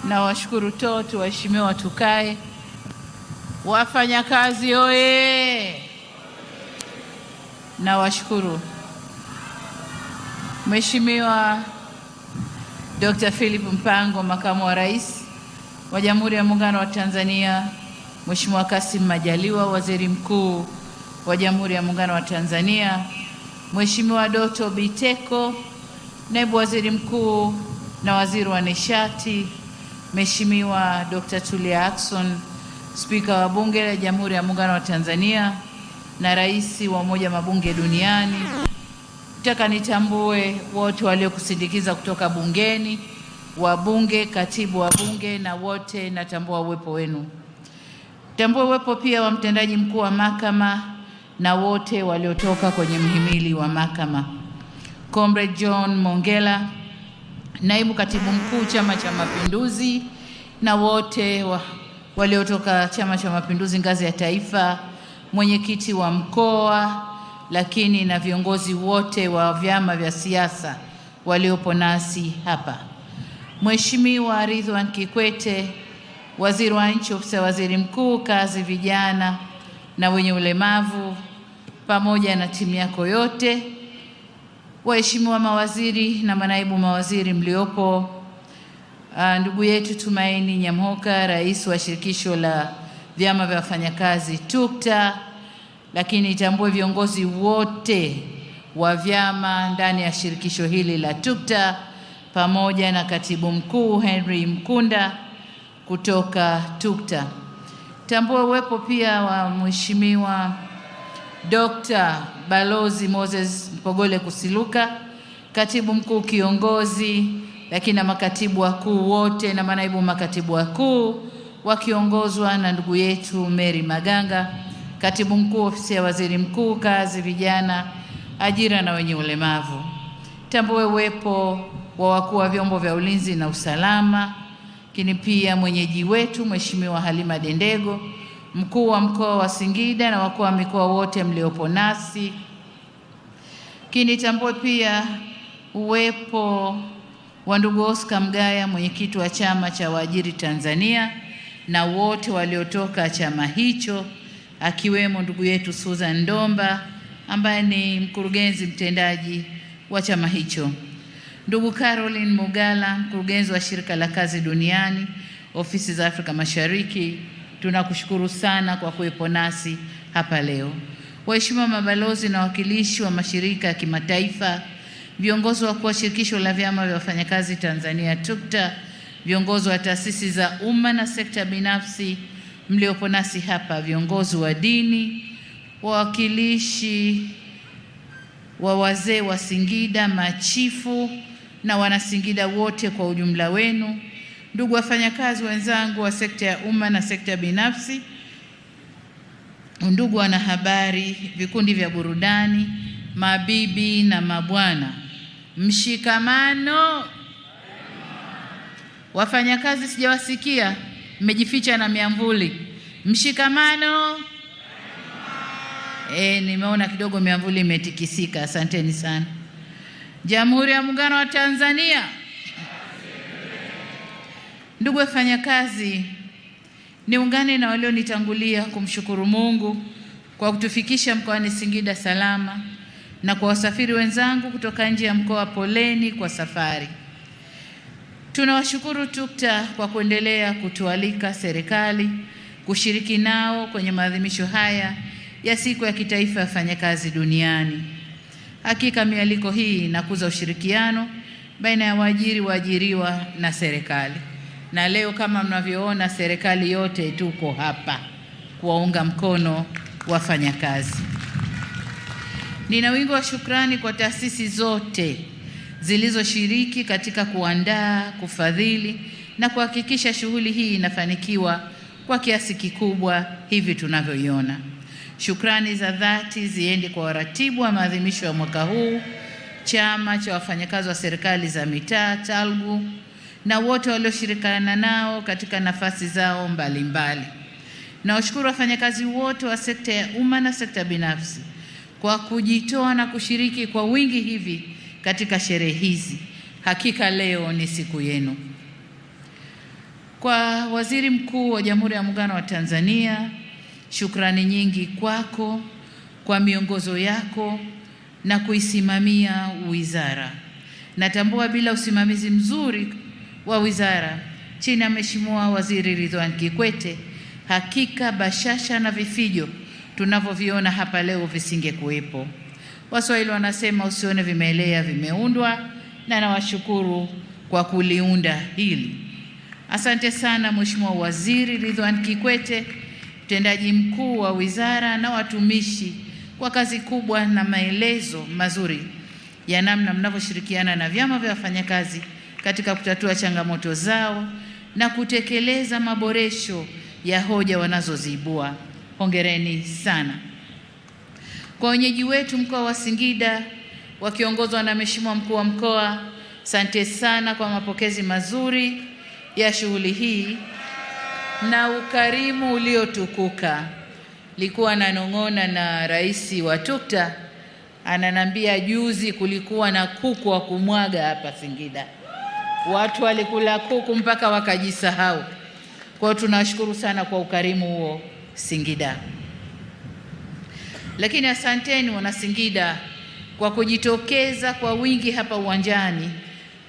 Na washukuru toto, waheshimiwa tukae. Wafanyakazi oye! Na washukuru Mheshimiwa Dr. Philip Mpango, Makamu wa Rais wa Jamhuri ya Muungano wa Tanzania, Mheshimiwa Kassim Majaliwa, Waziri Mkuu wa Jamhuri ya Muungano wa Tanzania, Mheshimiwa Doto Biteko, Naibu Waziri Mkuu na Waziri wa Nishati, Mheshimiwa Dr. Tulia Ackson, Spika wa Bunge la Jamhuri ya Muungano wa Tanzania na Rais wa Umoja wa Mabunge Duniani. Nataka nitambue wote waliokusindikiza kutoka bungeni, wabunge, katibu wa bunge na wote, natambua uwepo wenu. Tambua uwepo pia wa mtendaji mkuu wa mahakama na wote waliotoka kwenye mhimili wa mahakama. Comrade John Mongela, naibu katibu mkuu Chama cha Mapinduzi, na wote waliotoka Chama cha Mapinduzi ngazi ya taifa, mwenyekiti wa mkoa, lakini na viongozi wote wa vyama vya siasa waliopo nasi hapa. Mheshimiwa Ridhiwani Kikwete, Waziri wa Nchi, Ofisi ya Waziri Mkuu, Kazi, Vijana na Wenye Ulemavu, pamoja na timu yako yote. Waheshimiwa mawaziri na manaibu mawaziri mliopo, ndugu yetu Tumaini Nyamhoka, Rais wa Shirikisho la Vyama vya Wafanyakazi TUCTA, lakini tambue viongozi wote wa vyama ndani ya shirikisho hili la TUCTA, pamoja na Katibu Mkuu Henry Mkunda kutoka TUCTA. Tambue uwepo pia wa Mheshimiwa Dr. Balozi Moses Mpogole Kusiluka, Katibu Mkuu Kiongozi, lakini na makatibu wakuu wote na manaibu makatibu wakuu wakiongozwa na ndugu yetu Mary Maganga, Katibu Mkuu Ofisi ya Waziri Mkuu, Kazi, Vijana, Ajira na Wenye Ulemavu. Tambue uwepo wa wakuu wa vyombo vya ulinzi na usalama, lakini pia mwenyeji wetu Mheshimiwa Halima Dendego, mkuu wa mkoa wa Singida na wakuu wa mikoa wote mliopo nasi. Kinitambue pia uwepo wa ndugu Oscar Mgaya, mwenyekiti wa Chama cha Waajiri Tanzania, na wote waliotoka chama hicho, akiwemo ndugu yetu Susan Ndomba ambaye ni mkurugenzi mtendaji wa chama hicho. Ndugu Caroline Mugala, mkurugenzi wa Shirika la Kazi Duniani, Ofisi za Afrika Mashariki, tunakushukuru sana kwa kuwepo nasi hapa leo. Waheshimiwa mabalozi na wakilishi wa mashirika ya kimataifa, viongozi wa Shirikisho la Vyama vya Wafanyakazi Tanzania TUCTA, viongozi wa taasisi za umma na sekta binafsi mliopo nasi hapa, viongozi wa dini, wawakilishi wa wazee wa Singida, machifu na wanasingida wote kwa ujumla wenu, ndugu wafanyakazi wenzangu wa sekta ya umma na sekta binafsi, ndugu wanahabari, vikundi vya burudani, mabibi na mabwana, mshikamano. Wafanyakazi sijawasikia, mmejificha na miamvuli. Mshikamano. Nimeona kidogo miamvuli imetikisika. Asanteni sana. Jamhuri ya Muungano wa Tanzania. Ndugu wafanyakazi, niungane na walionitangulia kumshukuru Mungu kwa kutufikisha mkoani Singida salama, na kwa wasafiri wenzangu kutoka nje ya mkoa, poleni kwa safari. Tunawashukuru TUCTA kwa kuendelea kutualika serikali kushiriki nao kwenye maadhimisho haya ya siku ya kitaifa ya wafanyakazi duniani. Hakika mialiko hii inakuza ushirikiano baina ya waajiri, waajiriwa na serikali. Na leo kama mnavyoona, serikali yote tuko hapa kuwaunga mkono wafanyakazi. Nina wingi wa shukrani kwa taasisi zote zilizoshiriki katika kuandaa, kufadhili na kuhakikisha shughuli hii inafanikiwa kwa kiasi kikubwa hivi tunavyoiona. Shukrani za dhati ziende kwa waratibu wa maadhimisho ya mwaka huu, Chama cha Wafanyakazi wa Serikali za Mitaa TALGU, na wote walioshirikiana nao katika nafasi zao mbalimbali. Na washukuru wafanyakazi wote wa sekta ya umma na sekta binafsi kwa kujitoa na kushiriki kwa wingi hivi katika sherehe hizi. Hakika leo ni siku yenu. Kwa Waziri Mkuu wa Jamhuri ya Muungano wa Tanzania, shukrani nyingi kwako kwa miongozo yako na kuisimamia wizara. Natambua bila usimamizi mzuri wa wizara chini ya Mheshimiwa Waziri Ridhiwani Kikwete, hakika bashasha na vifijo tunavyoviona hapa leo visingekuwepo. Waswahili wanasema usione vimelea vimeundwa, na nawashukuru kwa kuliunda hili. Asante sana Mheshimiwa Waziri Ridhiwani Kikwete, mtendaji mkuu wa wizara na watumishi, kwa kazi kubwa na maelezo mazuri ya namna mnavyoshirikiana na vyama vya wafanyakazi katika kutatua changamoto zao na kutekeleza maboresho ya hoja wanazoziibua. Hongereni sana. Kwa wenyeji wetu mkoa wa Singida wakiongozwa na Mheshimiwa Mkuu wa Mkoa, asante sana kwa mapokezi mazuri ya shughuli hii na ukarimu uliotukuka. Likuwa nanong'ona na rais wa TUCTA, ananambia juzi kulikuwa na kuku wa kumwaga hapa Singida. Watu walikula kuku mpaka wakajisahau. Kwa hiyo tunashukuru sana kwa ukarimu huo Singida. Lakini asanteni wana Singida kwa kujitokeza kwa wingi hapa uwanjani.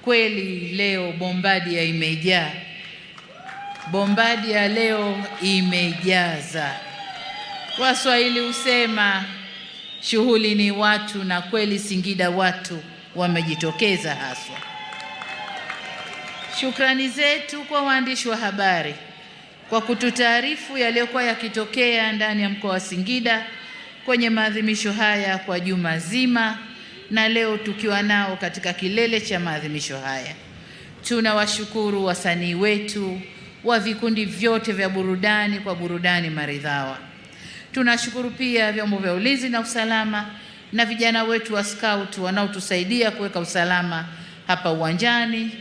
Kweli leo Bombadia imejaa. Bombadia leo imejaza. Waswahili husema shughuli ni watu, na kweli Singida watu wamejitokeza haswa. Shukrani zetu kwa waandishi wa habari kwa kututaarifu yaliyokuwa yakitokea ndani ya mkoa wa Singida kwenye maadhimisho haya kwa juma zima, na leo tukiwa nao katika kilele cha maadhimisho haya. Tunawashukuru wasanii wetu wa vikundi vyote vya burudani kwa burudani maridhawa. Tunashukuru pia vyombo vya ulinzi na usalama na vijana wetu wa scout wanaotusaidia kuweka usalama hapa uwanjani.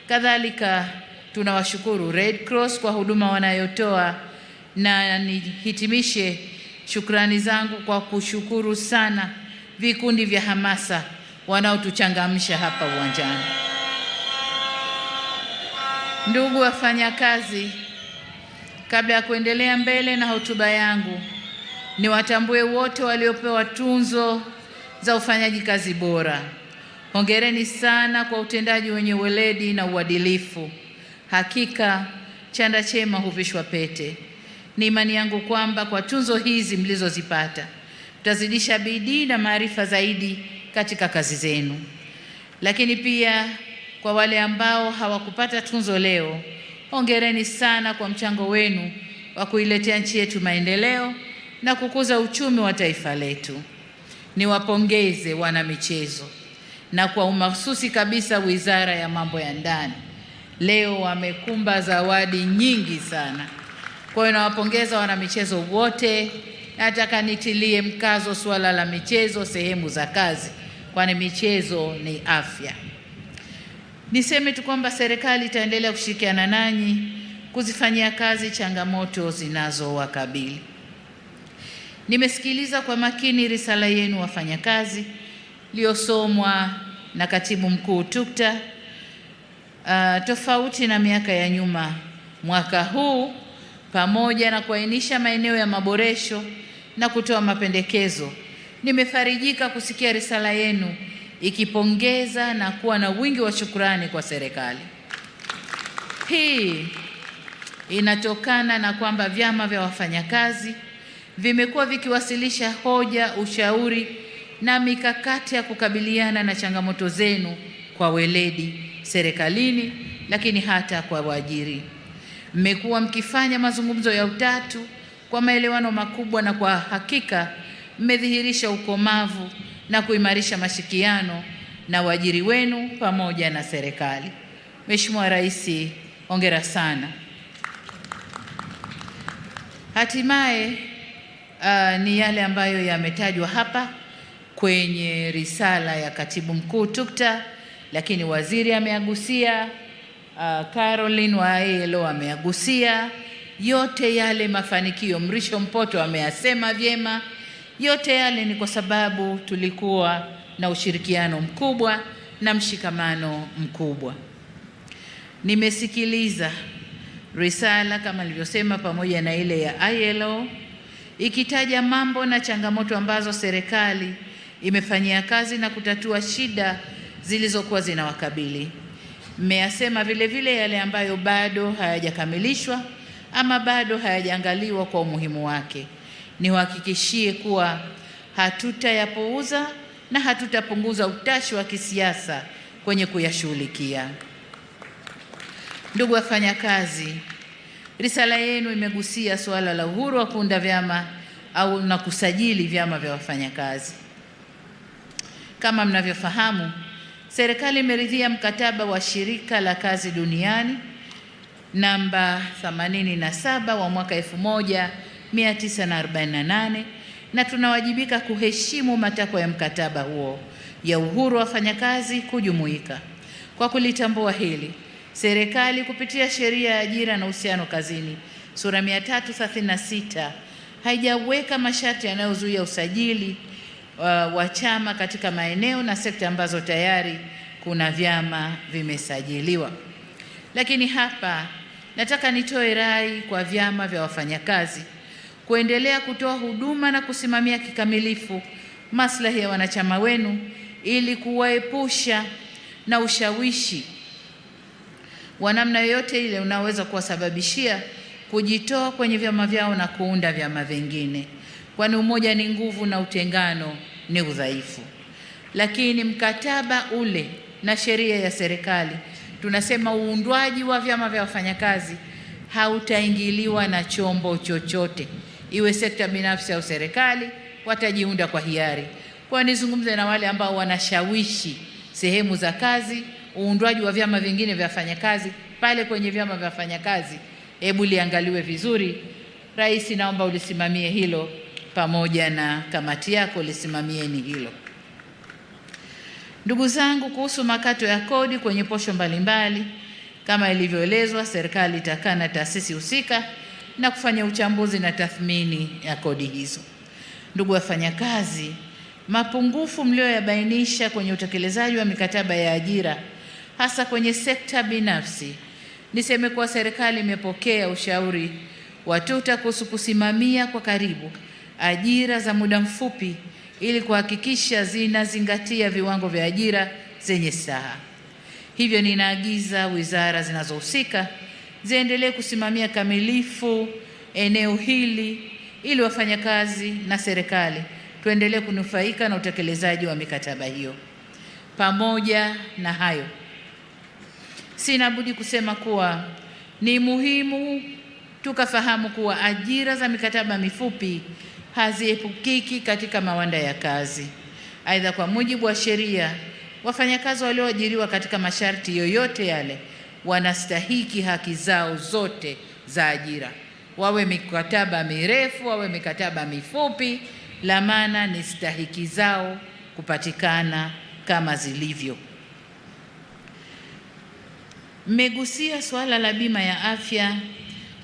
Kadhalika tunawashukuru Red Cross kwa huduma wanayotoa, na nihitimishe shukrani zangu kwa kushukuru sana vikundi vya hamasa wanaotuchangamsha hapa uwanjani. Ndugu wafanyakazi, kabla ya kuendelea mbele na hotuba yangu, niwatambue wote waliopewa tunzo za ufanyaji kazi bora. Hongereni sana kwa utendaji wenye weledi na uadilifu. Hakika chanda chema huvishwa pete. Ni imani yangu kwamba kwa tunzo hizi mlizozipata mtazidisha bidii na maarifa zaidi katika kazi zenu. Lakini pia kwa wale ambao hawakupata tunzo leo, hongereni sana kwa mchango wenu wa kuiletea nchi yetu maendeleo na kukuza uchumi wa taifa letu. Niwapongeze wana michezo, na kwa umahususi kabisa Wizara ya Mambo ya Ndani. Leo wamekumba zawadi nyingi sana. Kwa hiyo nawapongeza wana michezo wote. Nataka nitilie mkazo suala la michezo sehemu za kazi, kwani michezo ni afya. Niseme tu kwamba serikali itaendelea kushirikiana nanyi kuzifanyia kazi changamoto zinazowakabili. Nimesikiliza kwa makini risala yenu wafanyakazi iliyosomwa na Katibu Mkuu TUCTA. Tofauti na miaka ya nyuma, mwaka huu pamoja na kuainisha maeneo ya maboresho na kutoa mapendekezo, nimefarijika kusikia risala yenu ikipongeza na kuwa na wingi wa shukrani kwa serikali. Hii inatokana na kwamba vyama vya wafanyakazi vimekuwa vikiwasilisha hoja, ushauri na mikakati ya kukabiliana na changamoto zenu kwa weledi serikalini, lakini hata kwa waajiri. Mmekuwa mkifanya mazungumzo ya utatu kwa maelewano makubwa, na kwa hakika mmedhihirisha ukomavu na kuimarisha mashirikiano na waajiri wenu pamoja na serikali. Mheshimiwa Rais, hongera sana. Hatimaye ni yale ambayo yametajwa hapa kwenye risala ya Katibu Mkuu TUCTA, lakini waziri ameagusia, Caroline wa ILO ameagusia yote yale mafanikio. Mrisho Mpoto ameyasema vyema. Yote yale ni kwa sababu tulikuwa na ushirikiano mkubwa na mshikamano mkubwa. Nimesikiliza risala kama nilivyosema, pamoja na ile ya ILO, ikitaja mambo na changamoto ambazo serikali imefanyia kazi na kutatua shida zilizokuwa zinawakabili. Mmeyasema vile vile yale ambayo bado hayajakamilishwa ama bado hayajaangaliwa kwa umuhimu wake. Niwahakikishie kuwa hatutayapuuza na hatutapunguza utashi wa kisiasa kwenye kuyashughulikia. Ndugu wafanyakazi, risala yenu imegusia suala la uhuru wa kuunda vyama au na kusajili vyama vya wafanyakazi. Kama mnavyofahamu, serikali imeridhia mkataba wa Shirika la Kazi Duniani namba 87 wa mwaka 1948 na tunawajibika kuheshimu matakwa ya mkataba huo ya uhuru wa wafanyakazi kujumuika. Kwa kulitambua hili, serikali kupitia sheria ya ajira na uhusiano kazini sura 336 haijaweka masharti yanayozuia usajili wa chama katika maeneo na sekta ambazo tayari kuna vyama vimesajiliwa. Lakini hapa nataka nitoe rai kwa vyama vya wafanyakazi kuendelea kutoa huduma na kusimamia kikamilifu maslahi ya wanachama wenu ili kuwaepusha na ushawishi wa namna yoyote ile unaoweza kuwasababishia kujitoa kwenye vyama vyao na kuunda vyama vingine, kwani umoja ni nguvu na utengano ni udhaifu. Lakini mkataba ule na sheria ya serikali tunasema uundwaji wa vyama vya wafanyakazi hautaingiliwa na chombo chochote, iwe sekta binafsi au serikali, watajiunda kwa hiari. Kwa nizungumze na wale ambao wanashawishi sehemu za kazi uundwaji wa vyama vingine vya wafanyakazi pale kwenye vyama vya wafanyakazi, hebu liangaliwe vizuri. Rais, naomba ulisimamie hilo pamoja na kamati yako, lisimamieni hilo. Ndugu zangu, kuhusu makato ya kodi kwenye posho mbalimbali, kama ilivyoelezwa, serikali itakaa na taasisi husika na kufanya uchambuzi na tathmini ya kodi hizo. Ndugu wafanyakazi, mapungufu mlioyabainisha kwenye utekelezaji wa mikataba ya ajira hasa kwenye sekta binafsi, niseme kuwa serikali imepokea ushauri wa TUTA kuhusu kusimamia kwa karibu ajira za muda mfupi ili kuhakikisha zinazingatia viwango vya ajira zenye staha. Hivyo ninaagiza wizara zinazohusika ziendelee kusimamia kamilifu eneo hili ili wafanyakazi na serikali tuendelee kunufaika na utekelezaji wa mikataba hiyo. Pamoja na hayo, sina budi kusema kuwa ni muhimu tukafahamu kuwa ajira za mikataba mifupi haziepukiki katika mawanda ya kazi. Aidha, kwa mujibu wa sheria, wafanyakazi walioajiriwa katika masharti yoyote yale wanastahiki haki zao zote za ajira, wawe mikataba mirefu, wawe mikataba mifupi. La maana ni stahiki zao kupatikana kama zilivyo. Mmegusia swala la bima ya afya,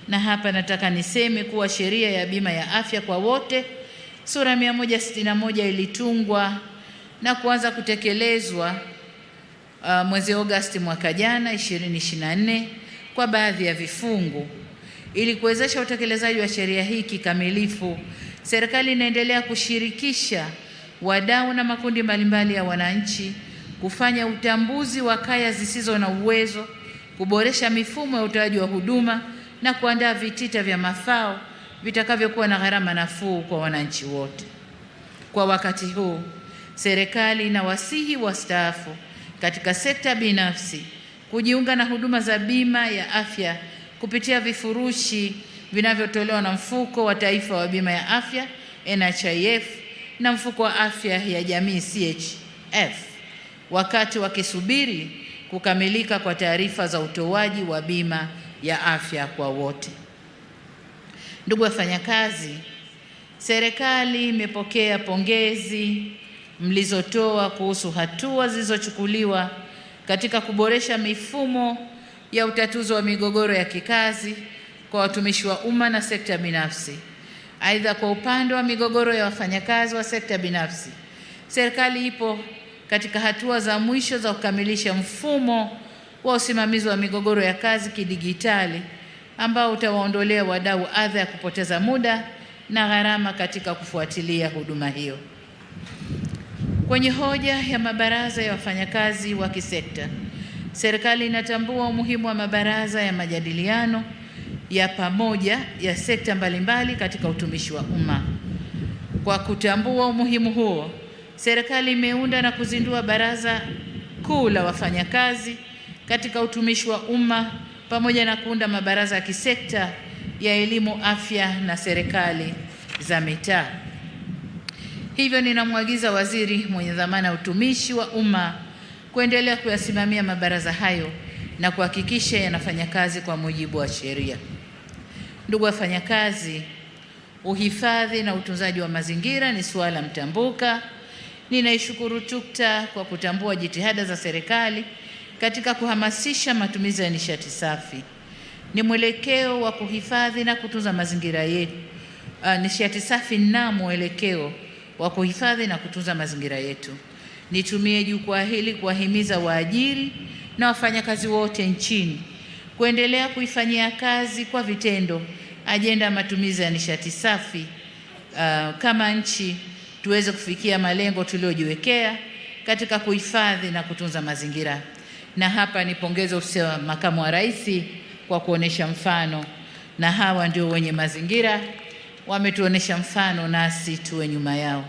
na hapa nataka niseme kuwa sheria ya bima ya afya kwa wote sura 161 ilitungwa na kuanza kutekelezwa mwezi Agosti mwaka jana 2024 kwa baadhi ya vifungu. Ili kuwezesha utekelezaji wa sheria hii kikamilifu, serikali inaendelea kushirikisha wadau na makundi mbalimbali ya wananchi, kufanya utambuzi wa kaya zisizo na uwezo, kuboresha mifumo ya utoaji wa huduma na kuandaa vitita vya mafao vitakavyokuwa na gharama nafuu kwa wananchi wote. Kwa wakati huu, serikali inawasihi wastaafu katika sekta binafsi kujiunga na huduma za bima ya afya kupitia vifurushi vinavyotolewa na Mfuko wa Taifa wa Bima ya Afya NHIF na Mfuko wa Afya ya Jamii CHF, wakati wakisubiri kukamilika kwa taarifa za utoaji wa bima ya afya kwa wote. Ndugu wafanyakazi, serikali imepokea pongezi mlizotoa kuhusu hatua zilizochukuliwa katika kuboresha mifumo ya utatuzi wa migogoro ya kikazi kwa watumishi wa umma na sekta binafsi. Aidha, kwa upande wa migogoro ya wafanyakazi wa sekta binafsi, serikali ipo katika hatua za mwisho za kukamilisha mfumo wa usimamizi wa migogoro ya kazi kidigitali ambao utawaondolea wadau adha ya kupoteza muda na gharama katika kufuatilia huduma hiyo. Kwenye hoja ya mabaraza ya wafanyakazi wa kisekta, serikali inatambua umuhimu wa mabaraza ya majadiliano ya pamoja ya sekta mbalimbali katika utumishi wa umma. Kwa kutambua umuhimu huo, serikali imeunda na kuzindua Baraza Kuu la Wafanyakazi katika utumishi wa umma pamoja na kuunda mabaraza ya kisekta ya elimu, afya na serikali za mitaa. Hivyo ninamwagiza waziri mwenye dhamana ya utumishi wa umma kuendelea kuyasimamia mabaraza hayo na kuhakikisha yanafanya kazi kwa mujibu wa sheria. Ndugu wafanyakazi, uhifadhi na utunzaji wa mazingira ni suala mtambuka. Ninaishukuru TUCTA kwa kutambua jitihada za serikali katika kuhamasisha matumizi ya nishati safi. Ni mwelekeo wa kuhifadhi na kutunza mazingira yetu. Nishati safi na mwelekeo wa kuhifadhi na kutunza mazingira yetu. Nitumie jukwaa hili kuwahimiza waajiri na wafanyakazi wote nchini kuendelea kuifanyia kazi kwa vitendo ajenda ya matumizi ya nishati safi, kama nchi tuweze kufikia malengo tuliyojiwekea katika kuhifadhi na kutunza mazingira. Na hapa nipongeze ofisi ya Makamu wa Rais kwa kuonesha mfano, na hawa ndio wenye mazingira, wametuonesha mfano nasi tuwe nyuma yao.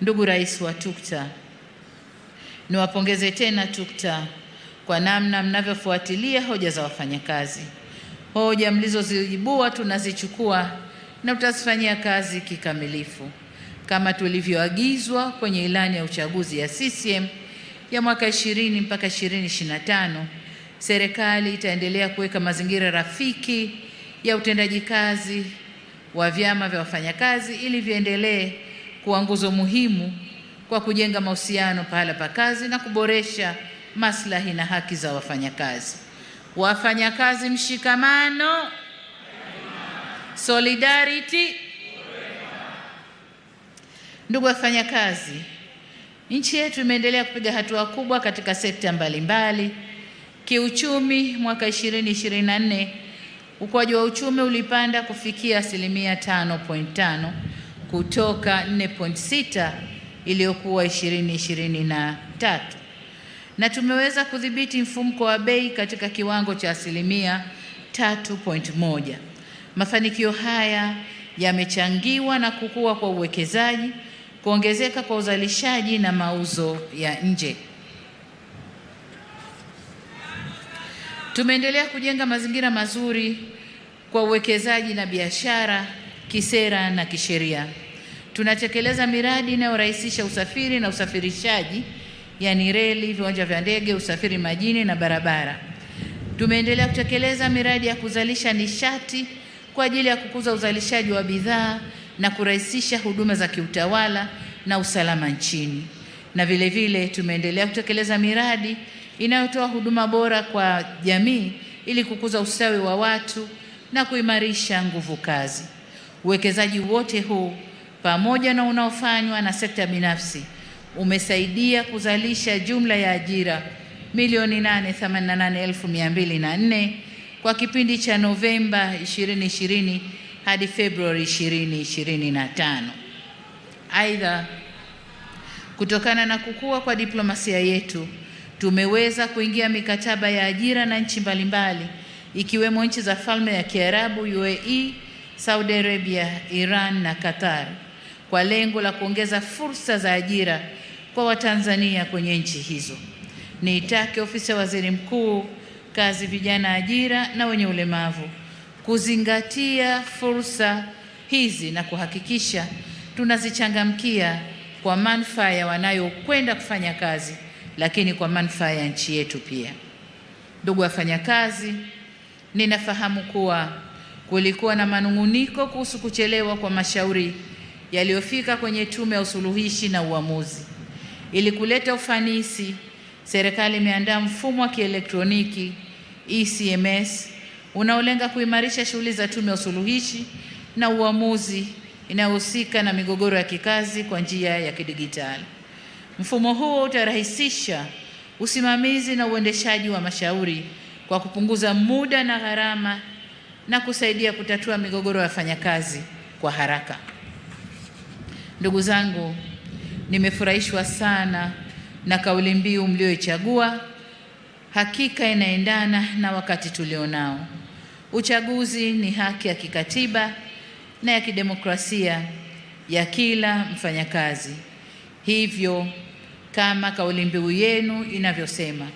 Ndugu Rais wa TUCTA, niwapongeze tena TUCTA kwa namna mnavyofuatilia hoja za wafanyakazi. Hoja mlizoziibua tunazichukua na tutazifanyia kazi kikamilifu. Kama tulivyoagizwa kwenye ilani ya uchaguzi ya CCM ya mwaka 20 mpaka 2025, serikali itaendelea kuweka mazingira rafiki ya utendaji kazi wa vyama vya wafanyakazi ili viendelee kuwa nguzo muhimu kwa kujenga mahusiano pahala pa kazi na kuboresha maslahi na haki za wafanyakazi. Wafanyakazi, mshikamano, solidarity. Ndugu wafanyakazi, nchi yetu imeendelea kupiga hatua kubwa katika sekta mbalimbali. Kiuchumi, mwaka 2024 ukuaji wa uchumi ulipanda kufikia 5.5 kutoka 4.6 iliyokuwa 2023, na tumeweza kudhibiti mfumuko wa bei katika kiwango cha 3.1. Mafanikio haya yamechangiwa na kukua kwa uwekezaji, kuongezeka kwa uzalishaji na mauzo ya nje. Tumeendelea kujenga mazingira mazuri kwa uwekezaji na biashara kisera na kisheria. Tunatekeleza miradi inayorahisisha usafiri na usafirishaji, yani reli, viwanja vya ndege, usafiri majini na barabara. Tumeendelea kutekeleza miradi ya kuzalisha nishati kwa ajili ya kukuza uzalishaji wa bidhaa na kurahisisha huduma za kiutawala na usalama nchini. Na vile vile tumeendelea kutekeleza miradi inayotoa huduma bora kwa jamii ili kukuza ustawi wa watu na kuimarisha nguvu kazi. Uwekezaji wote huu pamoja na unaofanywa na sekta binafsi umesaidia kuzalisha jumla ya ajira 888,204 kwa kipindi cha Novemba 2020 hadi Februari 2025. Aidha, kutokana na kukua kwa diplomasia yetu, tumeweza kuingia mikataba ya ajira na nchi mbalimbali ikiwemo nchi za Falme ya Kiarabu, UAE, Saudi Arabia, Iran na Qatar kwa lengo la kuongeza fursa za ajira kwa Watanzania kwenye nchi hizo. Niitake ofisi ya Waziri Mkuu, Kazi, Vijana, Ajira na Wenye Ulemavu kuzingatia fursa hizi na kuhakikisha tunazichangamkia kwa manufaa ya wanayokwenda kufanya kazi, lakini kwa manufaa ya nchi yetu pia. Ndugu wafanyakazi, ninafahamu kuwa kulikuwa na manung'uniko kuhusu kuchelewa kwa mashauri yaliyofika kwenye Tume ya Usuluhishi na Uamuzi. Ili kuleta ufanisi, serikali imeandaa mfumo wa kielektroniki ECMS unaolenga kuimarisha shughuli za Tume ya Usuluhishi na Uamuzi inayohusika na migogoro ya kikazi kwa njia ya kidigitali. Mfumo huo utarahisisha usimamizi na uendeshaji wa mashauri kwa kupunguza muda na gharama na kusaidia kutatua migogoro ya wafanyakazi kwa haraka. Ndugu zangu, nimefurahishwa sana na kauli mbiu mlioichagua. Hakika inaendana na wakati tulionao. Uchaguzi ni haki ya kikatiba na ya kidemokrasia ya kila mfanyakazi. Hivyo kama kauli mbiu yenu inavyosema,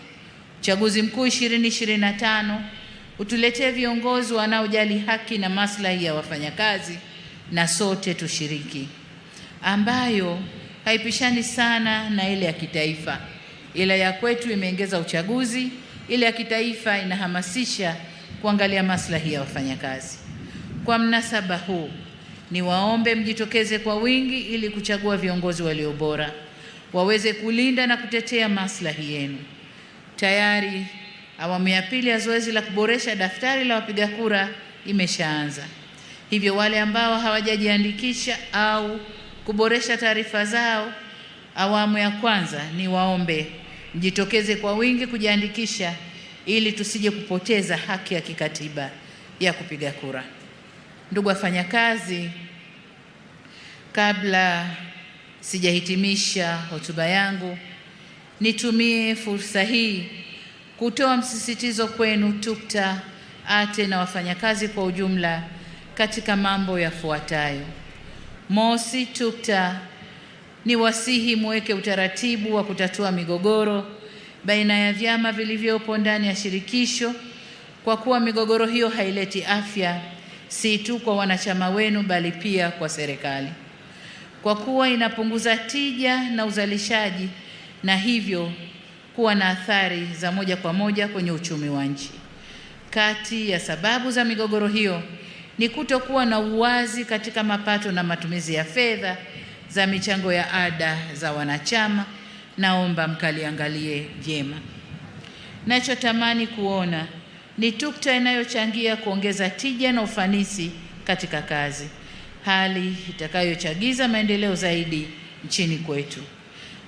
uchaguzi mkuu 2025 utuletee viongozi wanaojali haki na maslahi ya wafanyakazi na sote tushiriki, ambayo haipishani sana na ile ya kitaifa, ila ya kwetu imeongeza uchaguzi, ile ya kitaifa inahamasisha kuangalia maslahi ya wafanyakazi. Kwa mnasaba huu, niwaombe mjitokeze kwa wingi ili kuchagua viongozi walio bora, waweze kulinda na kutetea maslahi yenu. Tayari awamu ya pili ya zoezi la kuboresha daftari la wapiga kura imeshaanza. Hivyo wale ambao hawajajiandikisha au kuboresha taarifa zao awamu ya kwanza, niwaombe mjitokeze kwa wingi kujiandikisha ili tusije kupoteza haki ya kikatiba ya kupiga kura. Ndugu wafanyakazi, kabla sijahitimisha hotuba yangu, nitumie fursa hii kutoa msisitizo kwenu TUCTA, ATE na wafanyakazi kwa ujumla katika mambo yafuatayo. Mosi, TUCTA ni wasihi muweke utaratibu wa kutatua migogoro baina ya vyama vilivyopo ndani ya shirikisho, kwa kuwa migogoro hiyo haileti afya si tu kwa wanachama wenu bali pia kwa serikali, kwa kuwa inapunguza tija na uzalishaji na hivyo kuwa na athari za moja kwa moja kwenye uchumi wa nchi. Kati ya sababu za migogoro hiyo ni kutokuwa na uwazi katika mapato na matumizi ya fedha za michango ya ada za wanachama. Naomba mkaliangalie vyema. Nachotamani kuona ni TUCTA inayochangia kuongeza tija na ufanisi katika kazi, hali itakayochagiza maendeleo zaidi nchini kwetu.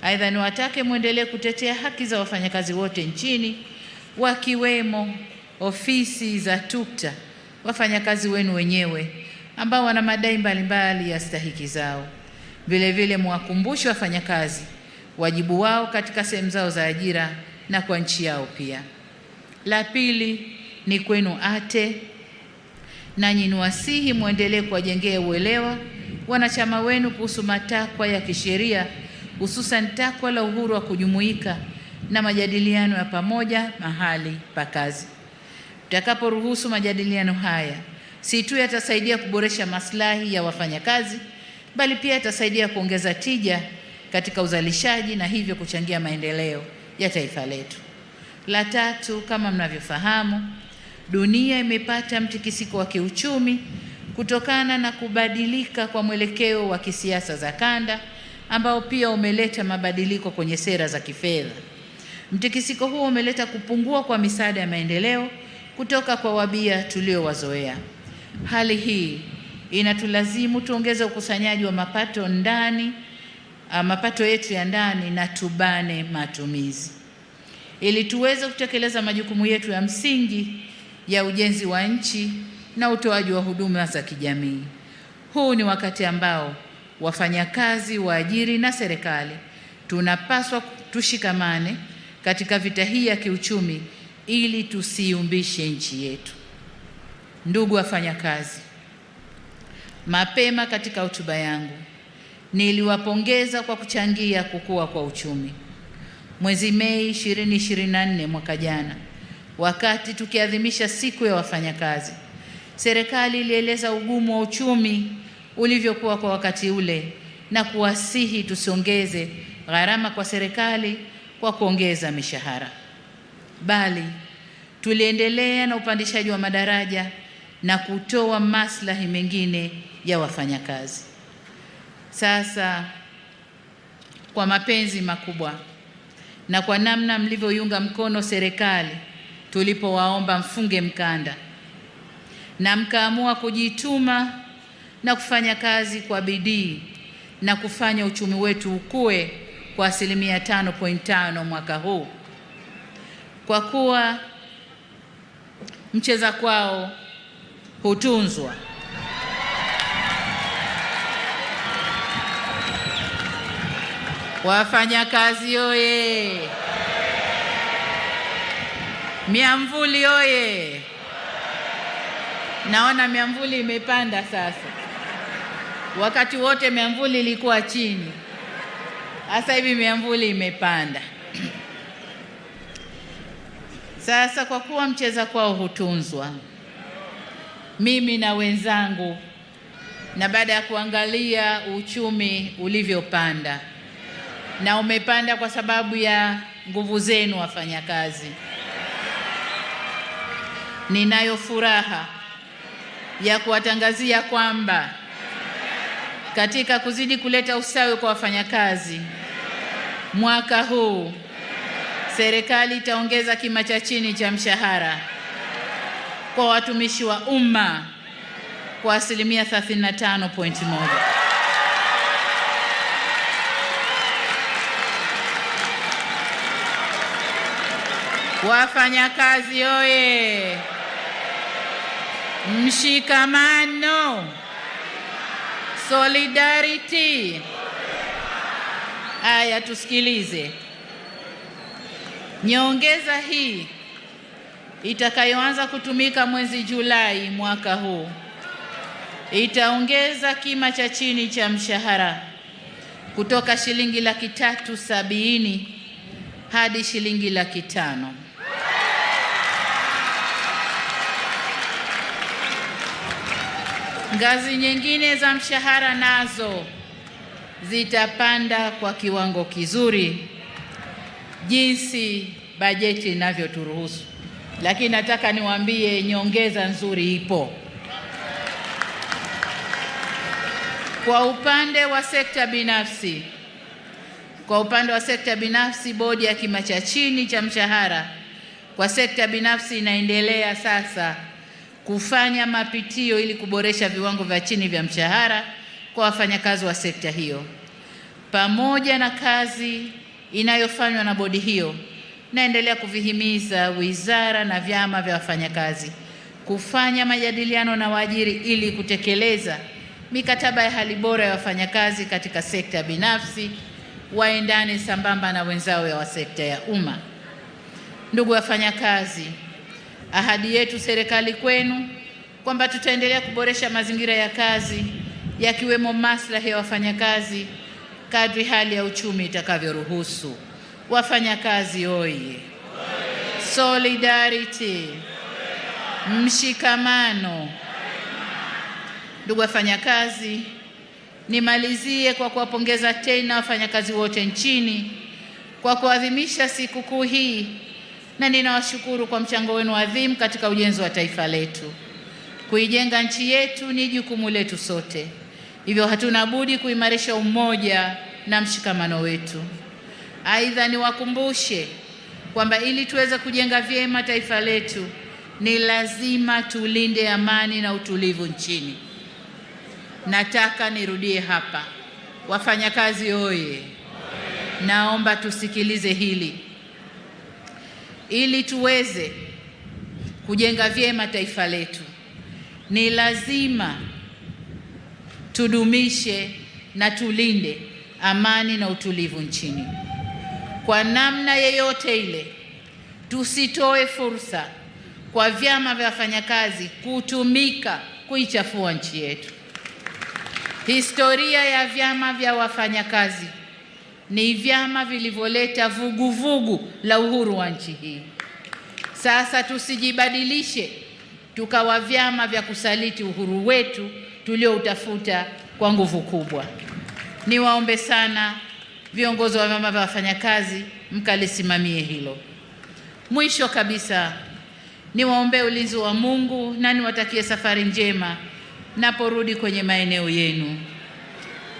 Aidha, niwatake muendelee kutetea haki za wafanyakazi wote nchini, wakiwemo ofisi za TUCTA, wafanyakazi wenu wenyewe ambao wana madai mbalimbali ya stahiki zao. Vile vile mwakumbushe wafanyakazi wajibu wao katika sehemu zao za ajira na kwa nchi yao pia. La pili ni kwenu ATE, nanyi niwasihi muendelee kuwajengea uelewa wanachama wenu kuhusu matakwa ya kisheria, hususan takwa la uhuru wa kujumuika na majadiliano ya pamoja mahali pa kazi. Tutakaporuhusu majadiliano haya, si tu yatasaidia kuboresha maslahi ya wafanyakazi, bali pia yatasaidia kuongeza tija katika uzalishaji na hivyo kuchangia maendeleo ya taifa letu. La tatu, kama mnavyofahamu, dunia imepata mtikisiko wa kiuchumi kutokana na kubadilika kwa mwelekeo wa kisiasa za kanda ambao pia umeleta mabadiliko kwenye sera za kifedha. Mtikisiko huo umeleta kupungua kwa misaada ya maendeleo kutoka kwa wabia tuliowazoea. Hali hii inatulazimu tuongeze ukusanyaji wa mapato yetu ya ndani na tubane matumizi ili tuweze kutekeleza majukumu yetu ya msingi ya ujenzi wa nchi na utoaji wa huduma za kijamii. Huu ni wakati ambao wafanyakazi, waajiri na serikali tunapaswa tushikamane katika vita hii ya kiuchumi ili tusiumbishe nchi yetu. Ndugu wafanyakazi, mapema katika hotuba yangu niliwapongeza kwa kuchangia kukua kwa uchumi. Mwezi Mei 2024 mwaka jana, wakati tukiadhimisha siku ya wafanyakazi, serikali ilieleza ugumu wa uchumi ulivyokuwa kwa wakati ule na kuwasihi tusiongeze gharama kwa serikali kwa kuongeza mishahara, bali tuliendelea na upandishaji wa madaraja na kutoa maslahi mengine ya wafanyakazi. Sasa kwa mapenzi makubwa na kwa namna mlivyoiunga mkono serikali tulipowaomba mfunge mkanda na mkaamua kujituma na kufanya kazi kwa bidii na kufanya uchumi wetu ukue kwa 5.5% mwaka huu, kwa kuwa mcheza kwao hutunzwa. Wafanyakazi oye! Miamvuli oye! Naona miamvuli imepanda sasa. Wakati wote miamvuli ilikuwa chini. Sasa hivi miamvuli imepanda. Sasa kwa kuwa mcheza kwao hutunzwa, mimi na wenzangu, na baada ya kuangalia uchumi ulivyopanda, na umepanda kwa sababu ya nguvu zenu wafanyakazi, ninayo furaha ya kuwatangazia kwamba katika kuzidi kuleta usawi kwa wafanyakazi, mwaka huu serikali itaongeza kima cha chini cha mshahara kwa watumishi wa umma kwa asilimia 35.1. Wafanyakazi oye! Mshikamano, solidarity. Aya, tusikilize. Nyongeza hii itakayoanza kutumika mwezi Julai mwaka huu itaongeza kima cha chini cha mshahara kutoka shilingi 370,000 hadi shilingi 500,000. Ngazi nyingine za mshahara nazo zitapanda kwa kiwango kizuri jinsi bajeti inavyoturuhusu. Lakini nataka niwaambie nyongeza nzuri ipo. Kwa upande wa sekta binafsi, bodi ya kima cha chini cha mshahara kwa sekta binafsi inaendelea sasa kufanya mapitio ili kuboresha viwango vya chini vya mshahara kwa wafanyakazi wa sekta hiyo. Pamoja na kazi inayofanywa na bodi hiyo, naendelea kuvihimiza wizara na vyama vya wafanyakazi kufanya majadiliano na waajiri ili kutekeleza mikataba ya hali bora ya wafanyakazi katika sekta binafsi, waendane sambamba na wenzao wa sekta ya umma. Ndugu wafanyakazi, ahadi yetu serikali kwenu kwamba tutaendelea kuboresha mazingira ya kazi yakiwemo maslahi ya wafanyakazi kadri hali ya uchumi itakavyoruhusu. Wafanyakazi oye! Solidarity, mshikamano. Ndugu wafanyakazi, nimalizie kwa kuwapongeza tena wafanyakazi wote nchini kwa kuadhimisha sikukuu hii, na ninawashukuru kwa mchango wenu adhimu katika ujenzi wa taifa letu. Kuijenga nchi yetu ni jukumu letu sote, hivyo hatuna budi kuimarisha umoja na mshikamano wetu. Aidha, niwakumbushe kwamba ili tuweze kujenga vyema taifa letu ni lazima tulinde amani na utulivu nchini. Nataka nirudie hapa, wafanyakazi oye! Naomba tusikilize hili. Ili tuweze kujenga vyema taifa letu ni lazima tudumishe na tulinde amani na utulivu nchini. Kwa namna yeyote ile, tusitoe fursa kwa vyama vya wafanyakazi kutumika kuichafua nchi yetu. Historia ya vyama vya wafanyakazi ni vyama vilivyoleta vuguvugu la uhuru wa nchi hii. Sasa tusijibadilishe tukawa vyama vya kusaliti uhuru wetu tulioutafuta kwa nguvu kubwa. Niwaombe sana viongozi wa vyama vya wafanyakazi mkalisimamie hilo. Mwisho kabisa, niwaombe ulinzi wa Mungu na niwatakie safari njema naporudi kwenye maeneo yenu.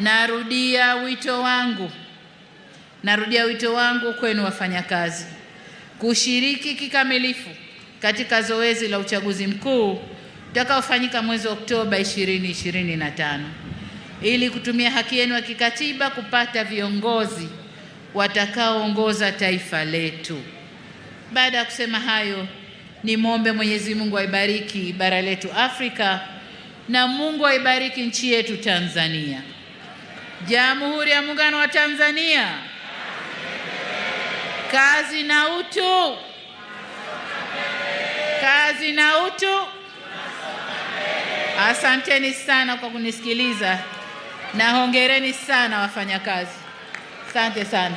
Narudia wito wangu kwenu wafanyakazi kushiriki kikamilifu katika zoezi la uchaguzi mkuu utakaofanyika mwezi Oktoba 2025 ili kutumia haki yenu ya kikatiba kupata viongozi watakaoongoza taifa letu. Baada ya kusema hayo, Nimwombe Mwenyezi Mungu aibariki bara letu Afrika na Mungu aibariki nchi yetu Tanzania. Jamhuri ya Muungano wa Tanzania. Kazi na utu. Kazi na utu. Asanteni sana kwa kunisikiliza na hongereni sana wafanyakazi. Asante sana.